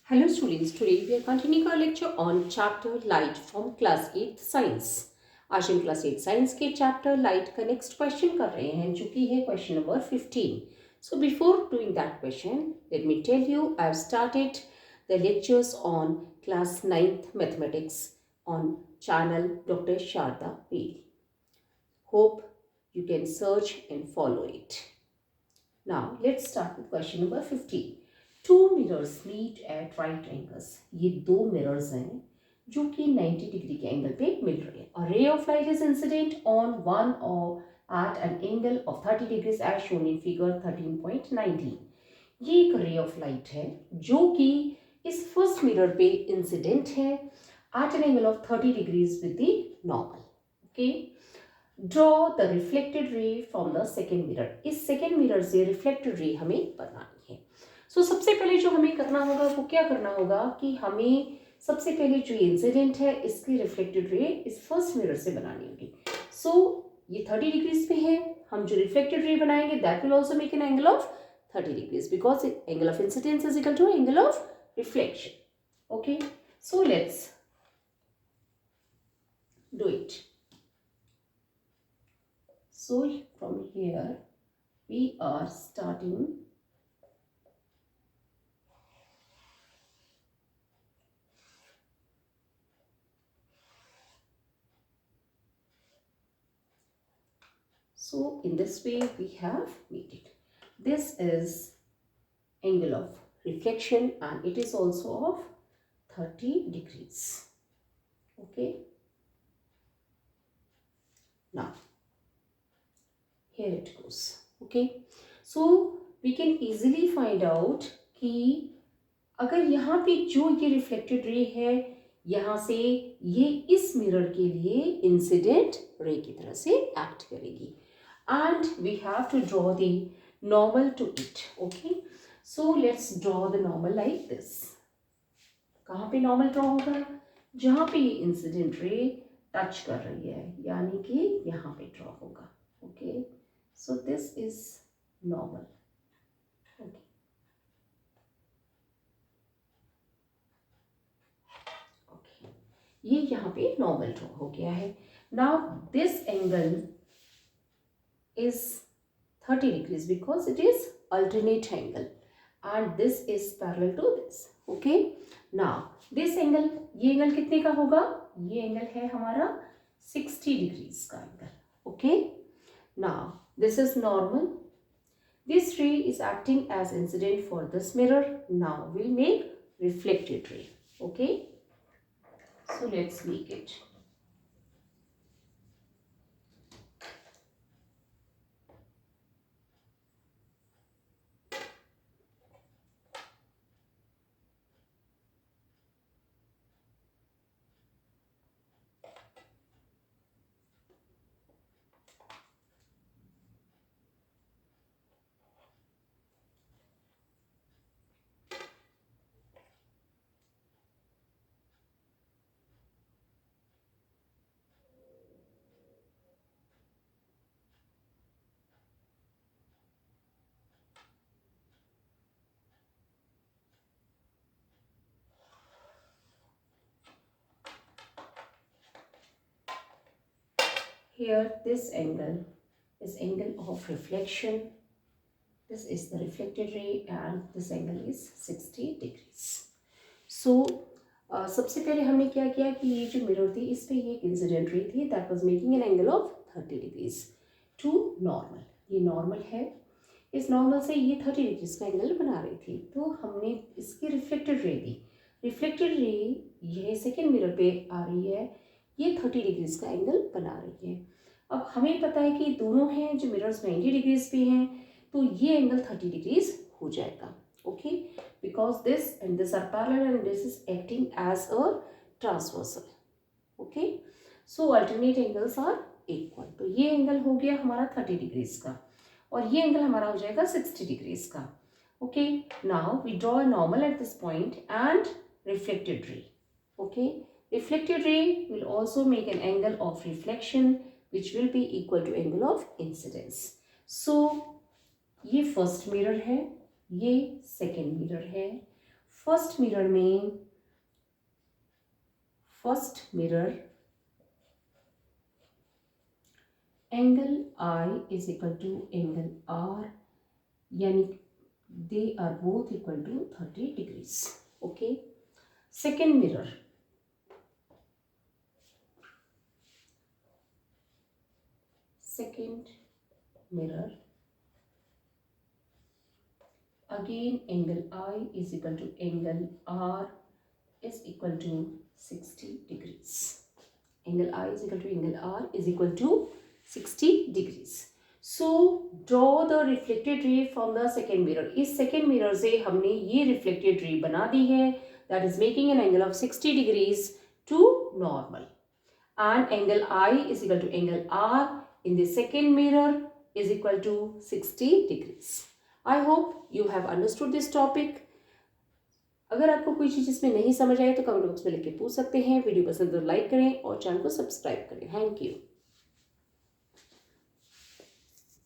Hello students, today we are continuing our lecture on chapter light from class 8 science. आज हम class 8 science के chapter light का next question कर रहे हैं जो कि है question number 15. So before doing that question, let me tell you I have started the lectures on class 9th mathematics on channel Dr. Sharda Peel. Hope you can search and follow it. Now let's start with question number 15. Two mirrors meet at right angles. ये दो mirrors हैं जो कि 90 degree के angle पे मिल रहे हैं. A ray of light is incident on one or at an angle of 30 degrees as shown in figure 13.19. ये एक रे ऑफ लाइट है जो कि इस फर्स्ट मिरर पे इंसिडेंट है at an angle of 30 degrees with the normal. Okay. Draw the reflected ray from the second mirror. इस second mirror से reflected ray हमें बनानी है. सबसे पहले जो हमें करना होगा वो क्या करना होगा कि हमें सबसे पहले जो इंसिडेंट है इसकी रिफ्लेक्टेड रे इस फर्स्ट मिरर से बनानी होगी. ये 30 डिग्रीज पे है. हम जो रिफ्लेक्टेड रे बनाएंगे that will also make an angle of 30 degrees because angle of incidence is equal to angle of reflection. Okay, so let's do it. So from here we are starting so in this way we have made it. This is angle of reflection and it is also of 30 degrees. Okay, now here it goes. Okay, so we can easily find out कि अगर यहाँ पे जो ये reflected ray है यहाँ से ये इस मिरर के लिए इंसिडेंट रे की तरह से एक्ट करेगी and we have to draw the normal to it. Okay, so let's draw the normal like this. कहाँ पे normal draw होगा? जहाँ पे ये इंसिडेंट रे टच कर रही है यानी कि यहाँ पे draw होगा. Okay, so this is normal. Okay, okay, ये यहाँ पे normal draw हो गया है. Now this angle is 30 degrees because it is alternate angle and this is parallel to this. Okay, now this angle, ये angle कितने का होगा? ये angle है हमारा 60 degrees का angle. Okay, now this is normal. This ray is acting as incident for this mirror. Now we'll make reflected ray. Okay, so let's make it. Here this angle is angle of reflection. This is the reflected ray and this angle is 60 degrees. So सबसे पहले हमने क्या किया कि ये जो mirror थी इस पे ये एक इंसिडेंट रे थी that was making an angle of 30 degrees to normal. ये नॉर्मल है. इस नॉर्मल से ये 30 डिग्रीज का एंगल बना रही थी तो हमने इसकी रिफ्लेक्टेड रे दी. रिफ्लेक्टेड रे ये सेकेंड मिरर पे आ रही है, ये 30 डिग्रीज का एंगल बना रही है. अब हमें पता है कि दोनों हैं जो मिरर्स 90 डिग्रीज पे हैं तो ये एंगल 30 डिग्रीज हो जाएगा. Okay, because this and this are parallel and this is acting as a transversal. Okay, so alternate angles are equal. तो ये एंगल हो गया हमारा 30 डिग्रीज का और ये एंगल हमारा हो जाएगा 60 डिग्रीज का. Okay, now we draw a normal at this point and reflected ray. Okay, reflected ray will also make an angle of reflection which will be equal to angle of incidence. So ये first mirror है, ये second mirror है. First mirror angle I is equal to angle R, यानी they are both equal to 30 degrees. Okay. Second mirror, again angle I is equal to angle R is equal to 60 degrees. Angle I is equal to angle R is equal to 60 degrees. So draw the reflected ray from the second mirror. इस second mirror से हमने ये reflected ray बना दी है, that is making an angle of 60 degrees to normal. And angle I is equal to angle R in the second mirror is equal to 60 degrees. I hope you have understood this topic. अगर आपको कोई चीज़ इसमें नहीं समझ आए तो comment box में लिख के पूछ सकते हैं. वीडियो पसंद तो लाइक करें और चैनल को सब्सक्राइब करें. Thank you.